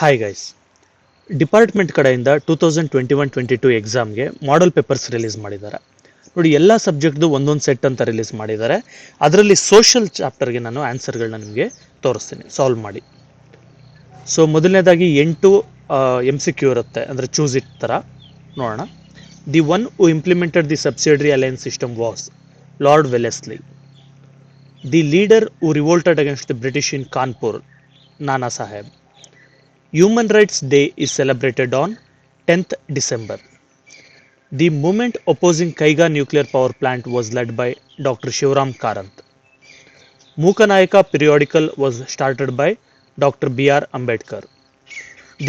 Hi guys, department ಕಡೆಯಿಂದ 2021-22 ಎಕ್ಸಾಮ್ಗೆ model papers release ಮಾಡಿದ್ದಾರೆ. ನೋಡಿ, ಎಲ್ಲ ಸಬ್ಜೆಕ್ಟ್ದು ಒಂದೊಂದು ಸೆಟ್ ಅಂತ ರಿಲೀಸ್ ಮಾಡಿದ್ದಾರೆ. ಅದರಲ್ಲಿ ಸೋಷಿಯಲ್ ಚಾಪ್ಟರ್ಗೆ ನಾನು ಆನ್ಸರ್ಗಳನ್ನ ನಿಮಗೆ ತೋರಿಸ್ತೀನಿ, ಸಾಲ್ವ್ ಮಾಡಿ. ಸೊ ಮೊದಲನೇದಾಗಿ 8 MCQ ಇರುತ್ತೆ, ಅಂದರೆ ಚೂಸ್ ಇಟ್ ಥರ ನೋಡೋಣ. The one who implemented the subsidiary alliance system was Lord Wellesley. The leader who revolted against the British in Kanpur, Nana Saheb. Human Rights Day is celebrated on 10th December. The movement opposing Kaiga nuclear power plant was led by Dr. Shivram Karant. Mookanayaka periodical was started by Dr. B.R. Ambedkar.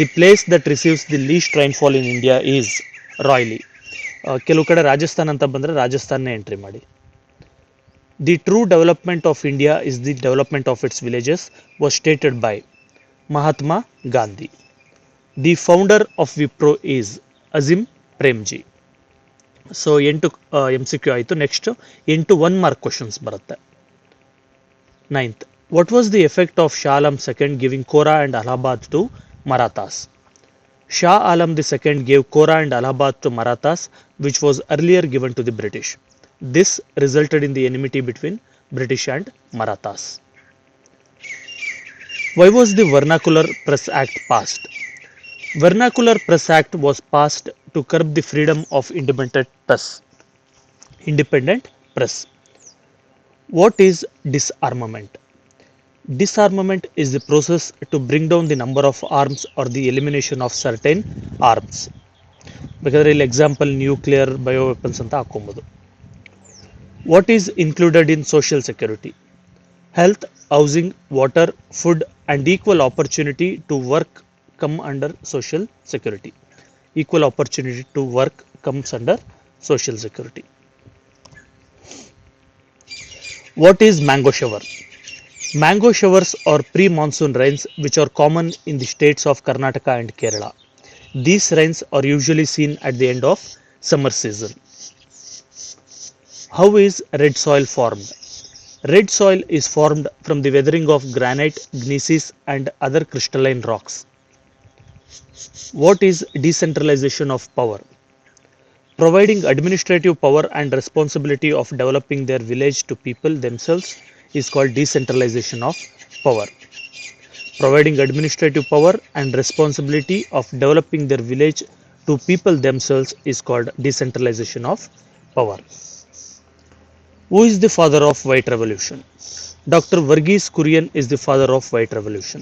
The place that receives the least rainfall in India is Royli. ಕೆಲವು ಕಡೆ ರಾಜಸ್ಥಾನ್ ಅಂತ ಬಂದರೆ ರಾಜಸ್ಥಾನ್ನೇ entry ಮಾಡಿ. The true development of India is the development of its villages was stated by Mahatma Gandhi. The founder of Wipro is Azim Premji. So 8 MCQ ಆಯಿತು. Next 8 1 mark questions ಬರುತ್ತೆ. 9th, what was the effect of Shah Alam II giving Kora and Allahabad to Marathas? Shah Alam II gave Kora and Allahabad to Marathas, which was earlier given to the British. This resulted in the enmity between British and Marathas. Why was the Vernacular Press Act passed? Vernacular Press Act was passed to curb the freedom of independent press. What is disarmament? Disarmament is the process to bring down the number of arms or the elimination of certain arms. ಬೇಕಾದ್ರೆ ಇಲ್ಲಿ example nuclear ಬಯೋವೆಪನ್ಸ್ ಅಂತ ಹಾಕೊಬೋದು. What is included in social security? Health, housing, water, food and equal opportunity to work come under social security. Equal opportunity to work comes under social security. What is mango shower? Mango showers are pre-monsoon rains which are common in the states of Karnataka and Kerala. These rains are usually seen at the end of summer season. How is red soil formed? Red soil is formed from the weathering of granite, gneiss and other crystalline rocks. What is decentralization of power? Providing administrative power and responsibility of developing their village to people themselves is called decentralization of power. Providing administrative power and responsibility of developing their village to people themselves is called decentralization of power. Who is the father of White Revolution? Dr. Verghese Kurian is the father of White Revolution.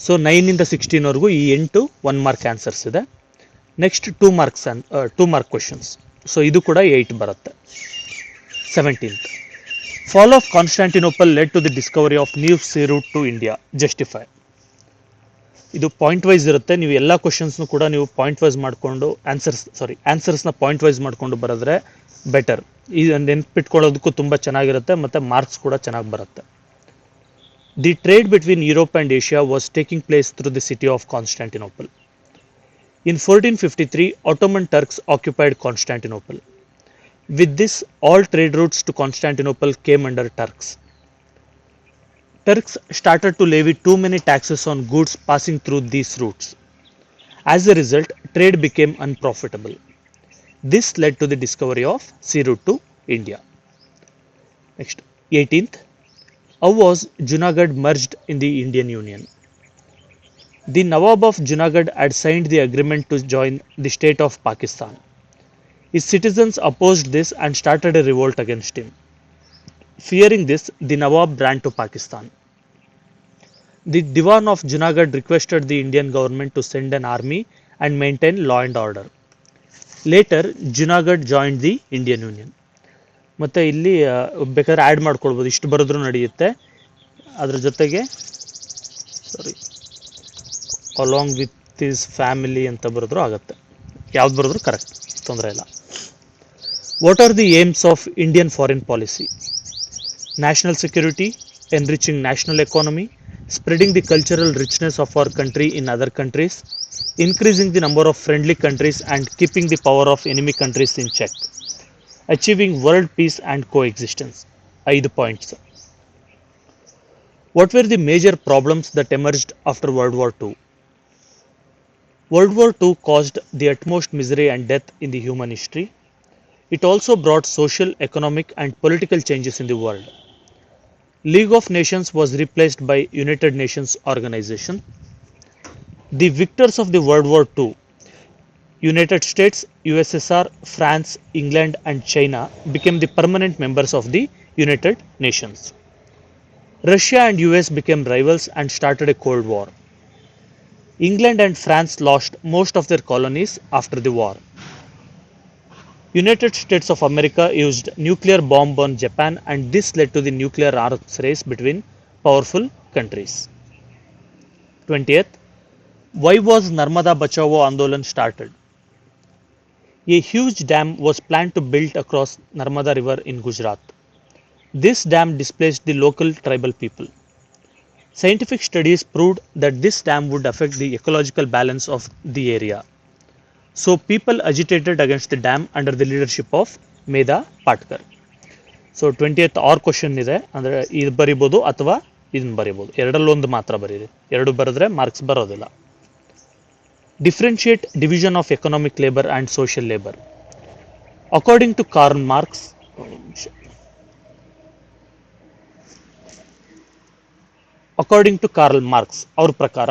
So 9 16 ವರೆಗೂ ಈ 8 1 mark answers ಇದೆ. Next 2 mark questions. So ಇದು ಕೂಡ 8 ಬರುತ್ತೆ. 17th, fall of Constantinople led to the discovery of new sea route to India, justify. ಇದು point wise ಇರುತ್ತೆ. ನೀವು ಎಲ್ಲ ಕ್ವಶನ್ಸ್ನು ಕೂಡ ನೀವು ಪಾಯಿಂಟ್ ವೈಸ್ ಮಾಡಿಕೊಂಡು ಆನ್ಸರ್ಸ್ನ ಪಾಯಿಂಟ್ ವೈಸ್ ಮಾಡಿಕೊಂಡು ಬರೆದ್ರೆ ಬೆಟರ್. ಈ ನೆನ್ಪಿಟ್ಕೊಳ್ಳೋದಕ್ಕೂ ತುಂಬ ಚೆನ್ನಾಗಿರುತ್ತೆ ಮತ್ತು ಮಾರ್ಕ್ಸ್ ಕೂಡ ಚೆನ್ನಾಗಿ ಬರುತ್ತೆ. The trade between Europe and Asia was taking place through the city of Constantinople. In 1453, Ottoman Turks occupied Constantinople. With this, all trade routes to Constantinople came under Turks. Turks started to levy too many taxes on goods passing through these routes. As a result, trade became unprofitable. This led to the discovery of sea route to India. Next, 18th, how was Junagadh merged in the Indian Union? The Nawab of Junagadh had signed the agreement to join the state of Pakistan. His citizens opposed this and started a revolt against him. Fearing this, the Nawab ran to Pakistan. The Diwan of Junagadh requested the Indian government to send an army and maintain law and order. Later, Junagadh joined the Indian Union. ಮತ್ತು ಇಲ್ಲಿ ಬೇಕಾದ್ರೆ add ಮಾಡ್ಕೊಳ್ಬೋದು, ಇಷ್ಟು ಬರೆದ್ರೂ ನಡೆಯುತ್ತೆ. ಅದ್ರ ಜೊತೆಗೆ along with his family ಅಂತ ಬರೆದ್ರೂ ಆಗುತ್ತೆ. ಯಾವ್ದು ಬರೆದ್ರೂ ಕರೆಕ್ಟ್, ತೊಂದರೆ ಇಲ್ಲ. What are the aims of Indian foreign policy? National security, enriching national economy, spreading the cultural richness of our country in other countries, increasing the number of friendly countries and keeping the power of enemy countries in check, achieving world peace and coexistence. 5 points. What were the major problems that emerged after World War II? World War II caused the utmost misery and death in the human history. It also brought social, economic, and political changes in the world. League of Nations was replaced by United Nations Organization. The victors of the World War II, United States, USSR, France, England, and China, became the permanent members of the United Nations. Russia and US became rivals and started a Cold War. England and France lost most of their colonies after the war. United States of America used nuclear bomb on Japan, and this led to the nuclear arms race between powerful countries. 20th. Why was Narmada Bachao Andolan started? A huge dam was planned to build across Narmada River in Gujarat. This dam displaced the local tribal people. Scientific studies proved that this dam would affect the ecological balance of the area. So people agitated against the dam under the leadership of Medha Patkar. So 20th or question ಇದೆ, ಅಂದರೆ ಇದು ಬರಿಬೋದು ಅಥವಾ ಇದನ್ನ ಬರಿಬೋದು, ಎರಡಲ್ಲೊಂದು ಮಾತ್ರ ಬರೀರಿ, ಎರಡು ಬರೆದ್ರೆ ಮಾರ್ಕ್ಸ್ ಬರೋದಿಲ್ಲ. Differentiate division of economic labour and social labour. According to Karl Marx, ಅವ್ರ ಪ್ರಕಾರ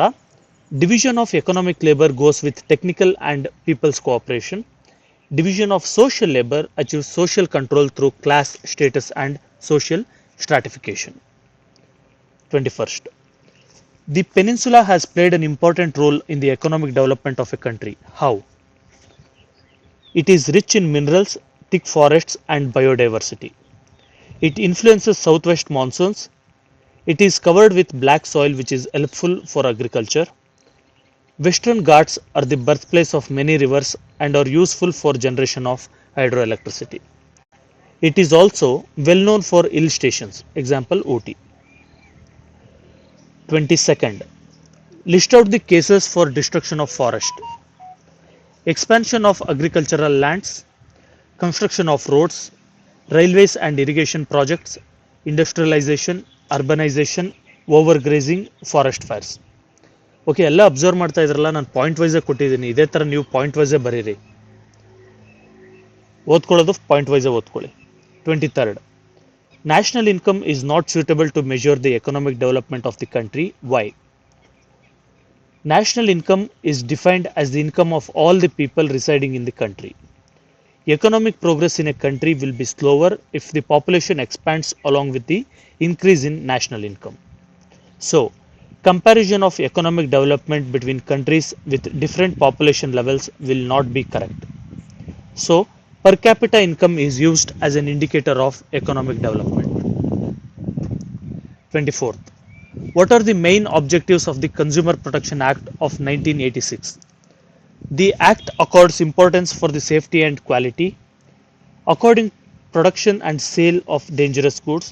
division of economic labor goes with technical and people's cooperation. Division of social labor achieves social control through class, status, and social stratification. 21st. The peninsula has played an important role in the economic development of a country. How? It is rich in minerals, thick forests, and biodiversity. It influences southwest monsoons. It is covered with black soil, which is helpful for agriculture. Western Ghats are the birthplace of many rivers and are useful for generation of hydroelectricity. It is also well known for hill stations, example Ooty. 22nd. List out the cases for destruction of forest. Expansion of agricultural lands, construction of roads, railways and irrigation projects, industrialization, urbanization, overgrazing, forest fires. Okay, ಎಲ್ಲ observe ಮಾಡ್ತಾ ಇದ್ರಲ್ಲ, ನಾನು point ವೈಸೇ ಕೊಟ್ಟಿದ್ದೀನಿ. ಇದೇ ಥರ ನೀವು point ವೈಸೇ ಬರೀರಿ, ಓದ್ಕೊಳ್ಳೋದು point ವೈಸೇ ಓದ್ಕೊಳ್ಳಿ. 23rd. National income is not suitable to measure the economic development of the country. Why? National income is defined as the income of all the people residing in the country. Economic progress in a country will be slower if the population expands along with the increase in national income. So comparison of economic development between countries with different population levels will not be correct. So, per capita income is used as an indicator of economic development. 24th. What are the main objectives of the Consumer Protection Act of 1986? The Act accords importance for the safety and quality, avoiding production and sale of dangerous goods,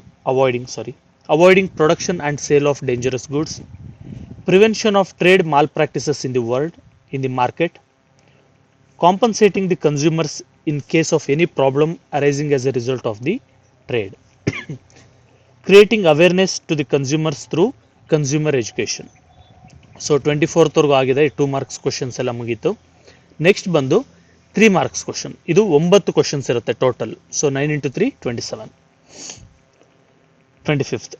avoiding production and sale of dangerous goods, prevention of trade malpractices in the market, compensating the consumers in case of any problem arising as a result of the trade, creating awareness to the consumers through consumer education. So 24th ವರೆಗೂ ಆಗಿದೆ, 2 marks questions ಎಲ್ಲ ಮುಗೀತು. Next ಬಂದು 3 marks question. ಇದು 9 questions ಇರುತ್ತೆ total. So 9 into 3 27. 25th.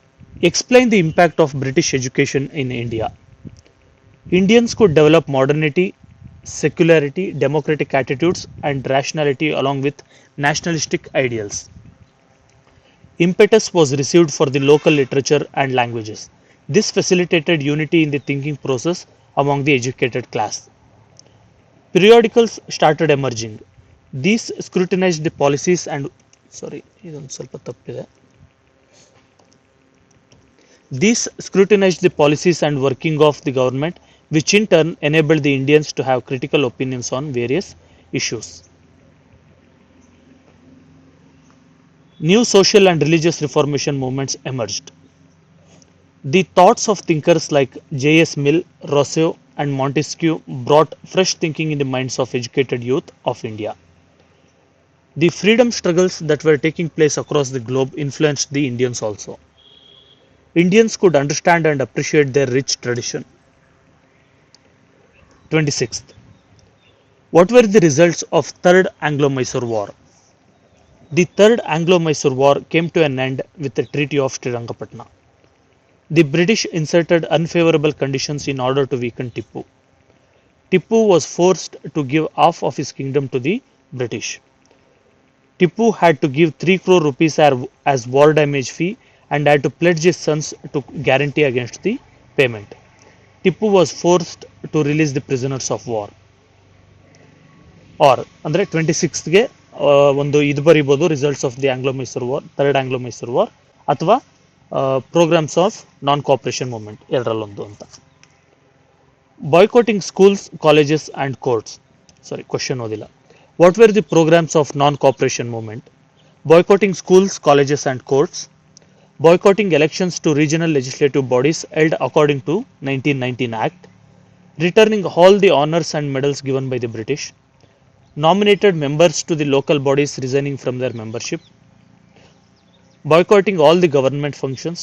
Explain the impact of British education in India. Indians could develop modernity, secularity, democratic attitudes, and rationality along with nationalistic ideals. Impetus was received for the local literature and languages. This facilitated unity in the thinking process among the educated class. Periodicals started emerging. These scrutinized the policies and working of the government, which in turn enabled the Indians to have critical opinions on various issues. New social and religious reformation movements emerged. The thoughts of thinkers like J.S. Mill, Rousseau, and Montesquieu brought fresh thinking in the minds of educated youth of India. The freedom struggles that were taking place across the globe influenced the Indians also. Indians could understand and appreciate their rich tradition. 26th. What were the results of Third Anglo-Mysore War? The Third Anglo-Mysore War came to an end with the Treaty of Srirangapatna. The British inserted unfavorable conditions in order to weaken Tipu. Tipu was forced to give half of his kingdom to the British. Tipu had to give 3 crore rupees as war damage fee and had to pledge his sons to guarantee against the payment. Tipu was forced to release the prisoners of war. Or ಅಂದರೆ 26ಗೆ ಒಂದು ಇದು ಬರೀಬೋದು results of the Anglo Mysore war, third Anglo Mysore war, ಅಥವಾ programmes of non cooperation movement ಎರಡರಲ್ಲೊಂದು ಅಂತ. Boycotting schools, colleges and courts. Question ಓದಿಲ್ಲ. What were the programmes of non cooperation movement? Boycotting schools, colleges and courts. Boycotting elections to regional legislative bodies held according to 1919 Act. Returning all the honors and medals given by the British. Nominated members to the local bodies resigning from their membership. Boycotting all the government functions.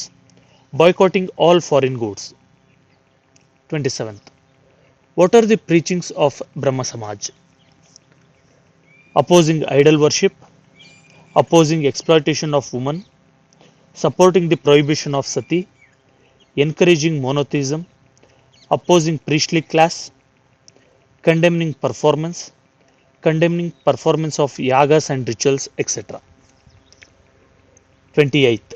Boycotting all foreign goods. 27th. What are the preachings of Brahma Samaj? Opposing idol worship. Opposing exploitation of women. Supporting the prohibition of sati, encouraging monotheism, opposing priestly class, condemning performance of yagas and rituals, etc. 28th.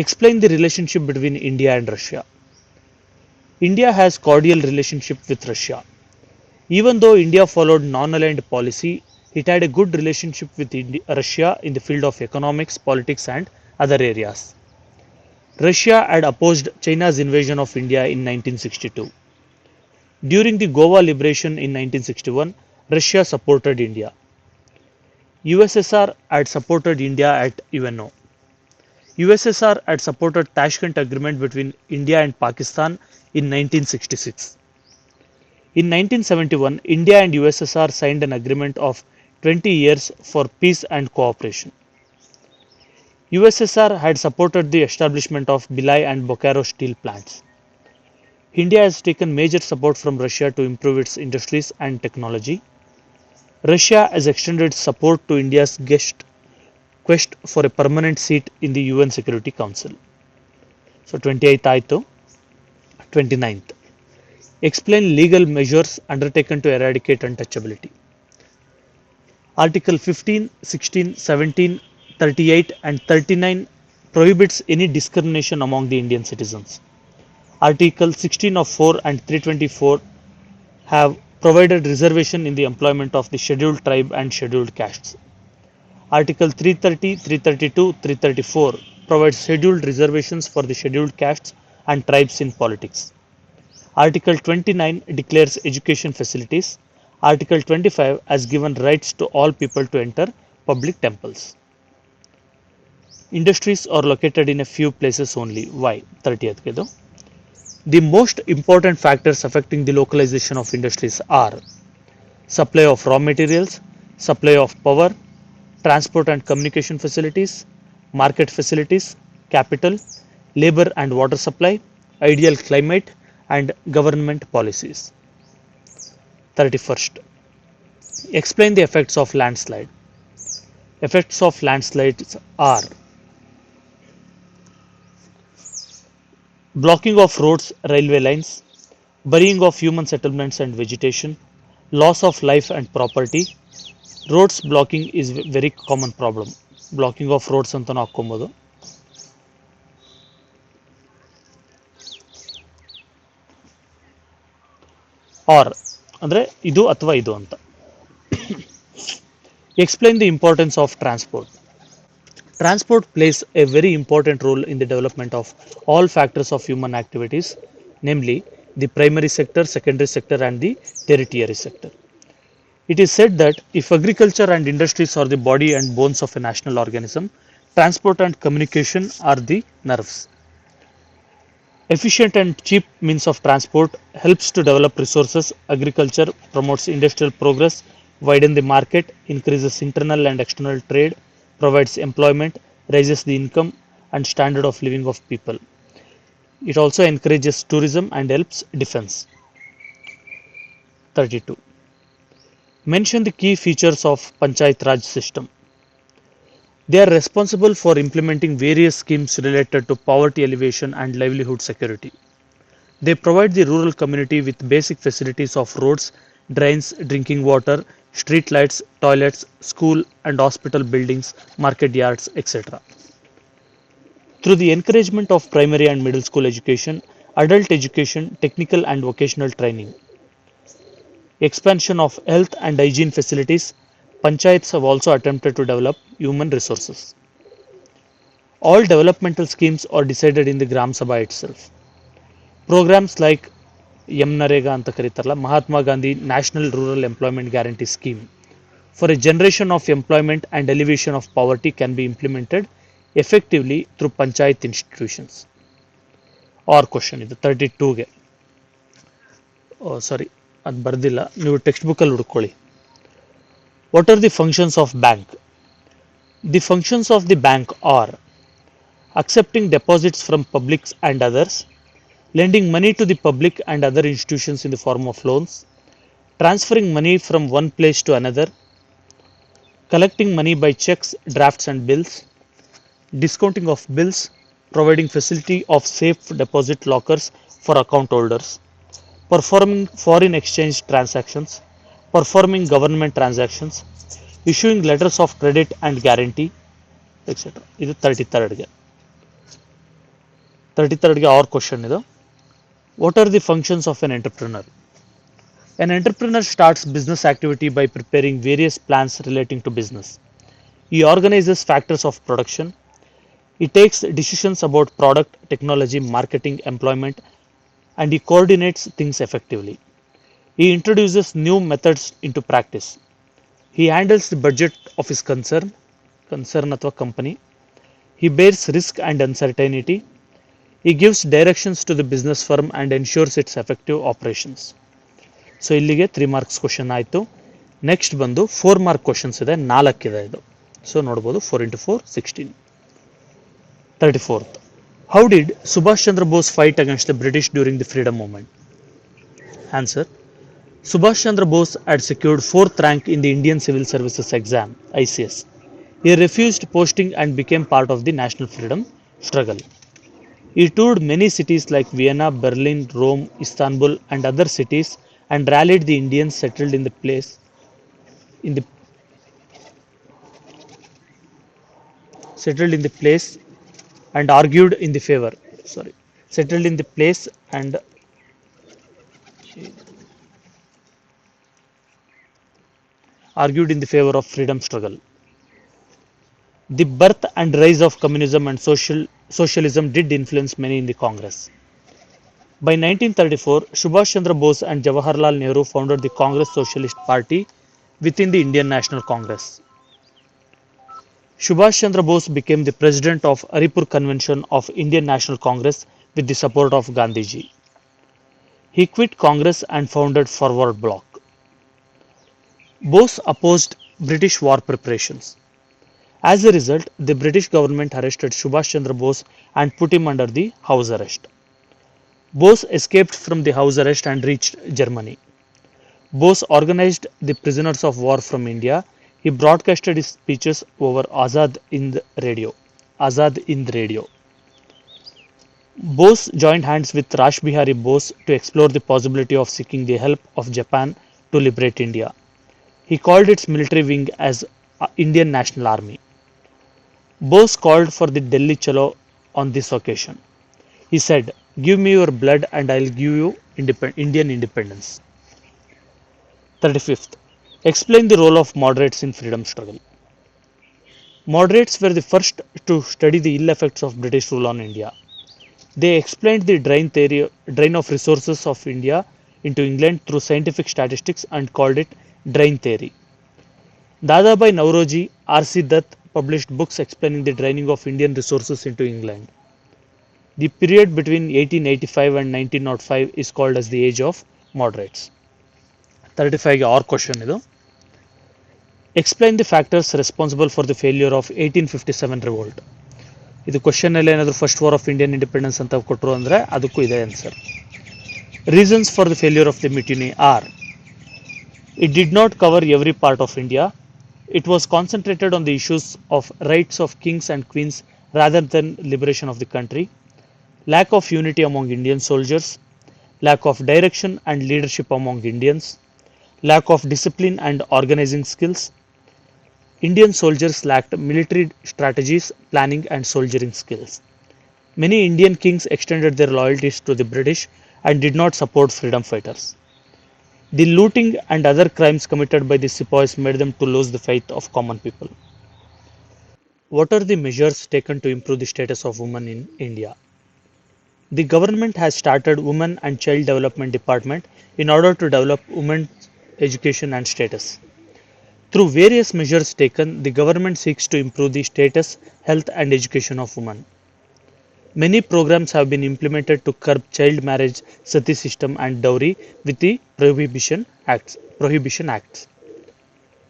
Explain the relationship between India and Russia. India has cordial relationship with Russia. Even though India followed non-aligned policy, it had a good relationship with Russia in the field of economics, politics and other areas. Russia had opposed China's invasion of India in 1962. During the Goa liberation in 1961, Russia supported India. USSR had supported India at UNO. USSR had supported Tashkent Agreement between India and Pakistan in 1966. In 1971, India and USSR signed an agreement of 20 years for peace and cooperation. USSR had supported the establishment of Bhilai and Bokaro steel plants. India has taken major support from Russia to improve its industries and technology. Russia has extended support to India's quest for a permanent seat in the UN Security Council. So 28th ಆಯಿತು. 29th. Explain legal measures undertaken to eradicate untouchability. Article 15, 16, 17, 38 and 39 prohibits any discrimination among the Indian citizens. Article 16 of 4 and 324 have provided reservation in the employment of the scheduled tribe and scheduled castes. Article 330, 332, 334 provides scheduled reservations for the scheduled castes and tribes in politics. Article 29 declares education facilities. Article 25 has given rights to all people to enter public temples. Industries are located in a few places only. Why? 30th kedo. The most important factors affecting the localization of industries are supply of raw materials, supply of power, transport and communication facilities, market facilities, capital, labor and water supply, ideal climate and government policies. 31st. Explain the effects of landslide. Effects of landslides are blocking of roads, railway lines, burying of human settlements and vegetation, loss of life and property. Roads blocking is a very common problem. Blocking of roads ಅಂತನೂ ಹಾಕ್ಕೊಬೋದು. R ಅಂದರೆ ಇದು ಅಥವಾ ಇದು ಅಂತ. Explain the importance of transport. Transport plays a very important role in the development of all factors of human activities, namely the primary sector, secondary sector and the tertiary sector. It is said that if agriculture and industries are the body and bones of a national organism, transport and communication are the nerves. Efficient and cheap means of transport helps to develop resources. Agriculture promotes industrial progress, widens the market, increases internal and external trade, provides employment, raises the income and standard of living of people. It also encourages tourism and helps defense. 32. Mention the key features of Panchayat Raj system. They are responsible for implementing various schemes related to poverty alleviation and livelihood security. They provide the rural community with basic facilities of roads, drains, drinking water, street lights, toilets, school and hospital buildings, market yards, etc. Through the encouragement of primary and middle school education, adult education, technical and vocational training, expansion of health and hygiene facilities, panchayats have also attempted to develop human resources. All developmental schemes are decided in the Gram Sabha itself. Programs like Yamnarega anta karitarala, Mahatma Gandhi National Rural Employment Guarantee Scheme for a generation of employment and alleviation of poverty can be implemented effectively through panchayat institutions. Or question ಇದು 32ಗೆ ಸಾರಿ ಅದು ಬರ್ದಿಲ್ಲ ನೀವು text ಬುಕ್ಕಲ್ಲಿ ಹುಡ್ಕೊಳ್ಳಿ. What are the functions of bank? The functions of the bank are accepting deposits from publics and others, lending money to the public and other institutions in the form of loans, transferring money from one place to another, collecting money by checks, drafts and bills, discounting of bills, providing facility of safe deposit lockers for account holders, performing foreign exchange transactions, performing government transactions, issuing letters of credit and guarantee, etc. ಇದು 33ಗೆ. 33ಗೆ our question ಇದು. What are the functions of an entrepreneur? An entrepreneur starts business activity by preparing various plans relating to business. He organizes factors of production. He takes decisions about product, technology, marketing, employment, and he coordinates things effectively. He introduces new methods into practice. He handles the budget of his concern ಅಥವಾ company. He bears risk and uncertainty. He gives directions to the business firm and ensures its effective operations. So ಇಲ್ಲಿಗೆ 3 marks question ಆಯಿತು. Next ಬಂದು 4 mark questions ಇದೆ, 4 ಇದೆ ಇದು. So ನೋಡ್ಬೋದು 4 into 4 16. 34th. How did Subhash Chandra Bose fight against the British during the freedom movement? Answer. Subhash Chandra Bose had secured 4th rank in the Indian Civil Services exam, ICS. He refused posting and became part of the national freedom struggle. He toured many cities like Vienna, Berlin, Rome, Istanbul and other cities and rallied the Indians settled in the place and argued in the favor of freedom struggle. The birth and rise of communism and socialism did influence many in the Congress. By 1934, Subhash Chandra Bose and Jawaharlal Nehru founded the Congress Socialist Party within the Indian National Congress. Subhash Chandra Bose became the president of Haripur Convention of Indian National Congress with the support of Gandhiji. He quit Congress and founded Forward Bloc. Bose opposed British war preparations. As a result, the British government arrested Subhash Chandra Bose and put him under the house arrest. Bose escaped from the house arrest and reached Germany. Bose organized the prisoners of war from India. He broadcasted his speeches over Azad Hind Radio. Bose joined hands with Rash Bihari Bose to explore the possibility of seeking the help of Japan to liberate India. He called its military wing as Indian National Army. Bose called for the Delhi Chalo on this occasion. He said, "Give me your blood and I'll give you Indian independence." 35th. Explain the role of moderates in freedom struggle. Moderates were the first to study the ill effects of British rule on India. They explained the drain of resources of India into England through scientific statistics and called it drain theory. Dadabhai Nauroji, R.C. Dutt published books explaining the draining of Indian resources into England. The period between 1885 and 1905 is called as the age of moderates. 35 our question idu. Explain the factors responsible for the failure of 1857 revolt. ಇದು question ಅಲ್ಲಿ ಏನಾದರೂ first war of Indian independence ಅಂತ ಕೊಟ್ಟರು ಅಂದರೆ ಅದಕ್ಕೂ ಇದೆ answer. Reasons for the failure of the mutiny are It did not cover every part of India. It was concentrated on the issues of rights of kings and queens rather than liberation of the country, lack of unity among Indian soldiers, lack of direction and leadership among Indians, lack of discipline and organizing skills. Indian soldiers lacked military strategies, planning, and soldiering skills. Many Indian kings extended their loyalties to the British and did not support freedom fighters. The looting and other crimes committed by the sepoys made them to lose the faith of common people. What are the measures taken to improve the status of women in India? The government has started Women and Child Development Department in order to develop women's education and status. Through various measures taken, the government seeks to improve the status, health and education of women. Many programs have been implemented to curb child marriage, sati system and dowry with the Prohibition Acts.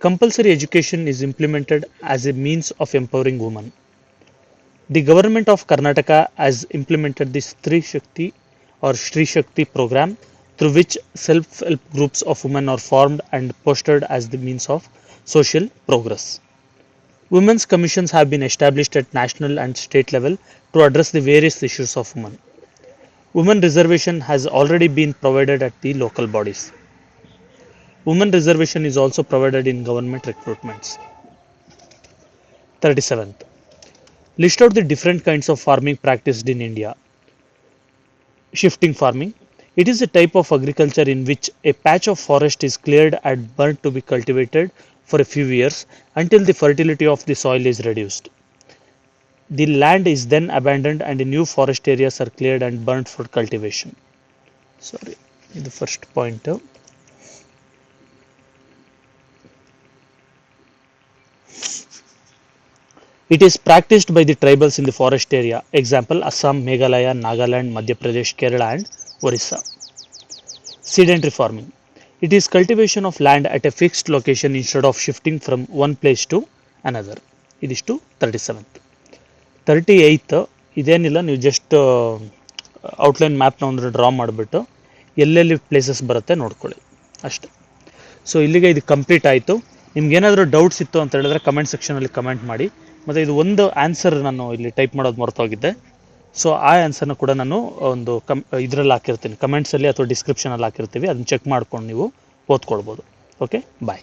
Compulsory education is implemented as a means of empowering women. The government of Karnataka has implemented the Stri Shakti or Shri Shakti program through which self-help groups of women are formed and fostered as the means of social progress. Women's commissions have been established at national and state level to address the various issues of women. Women reservation has already been provided at the local bodies. Women reservation is also provided in government recruitments. 37th. List out the different kinds of farming practiced in India. Shifting farming. It is a type of agriculture in which a patch of forest is cleared and burnt to be cultivated for a few years until the fertility of the soil is reduced. The land is then abandoned and new forest areas are cleared and burnt for cultivation. Sorry, the first point. It is practiced by the tribals in the forest area. Example, Assam, Meghalaya, Nagaland, Madhya Pradesh, Kerala and Orissa. Sedentary farming. It is cultivation of land at a fixed location instead of shifting from one place to another. ಇದಿಷ್ಟು 37th. 38th ಇದೇನಿಲ್ಲ, ನೀವು just outline ಮ್ಯಾಪ್ನ ಒಂದು draw ಮಾಡಿಬಿಟ್ಟು ಎಲ್ಲೆಲ್ಲಿ places ಬರುತ್ತೆ ನೋಡ್ಕೊಳ್ಳಿ ಅಷ್ಟೆ. So ಇಲ್ಲಿಗೆ ಇದು ಕಂಪ್ಲೀಟ್ ಆಯಿತು. ನಿಮ್ಗೇನಾದರೂ ಡೌಟ್ಸ್ ಇತ್ತು ಅಂತ ಹೇಳಿದ್ರೆ ಕಮೆಂಟ್ ಸೆಕ್ಷನಲ್ಲಿ ಕಮೆಂಟ್ ಮಾಡಿ. ಮತ್ತು ಇದು ಒಂದು ಆನ್ಸರ್ ನಾನು ಇಲ್ಲಿ ಟೈಪ್ ಮಾಡೋದು ಮರ್ತೋಗಿದ್ದೆ. ಸೊ ಆ ಆನ್ಸರ್ನ ಕೂಡ ನಾನು ಒಂದು ಇದರಲ್ಲಿ ಹಾಕಿರ್ತೀನಿ, ಕಮೆಂಟ್ಸಲ್ಲಿ ಅಥವಾ ಡಿಸ್ಕ್ರಿಪ್ಷನಲ್ಲಿ ಹಾಕಿರ್ತೀವಿ, ಅದನ್ನ ಚೆಕ್ ಮಾಡ್ಕೊಂಡು ನೀವು ಓದ್ಕೊಳ್ಬೋದು. ಓಕೆ, ಬಾಯ್.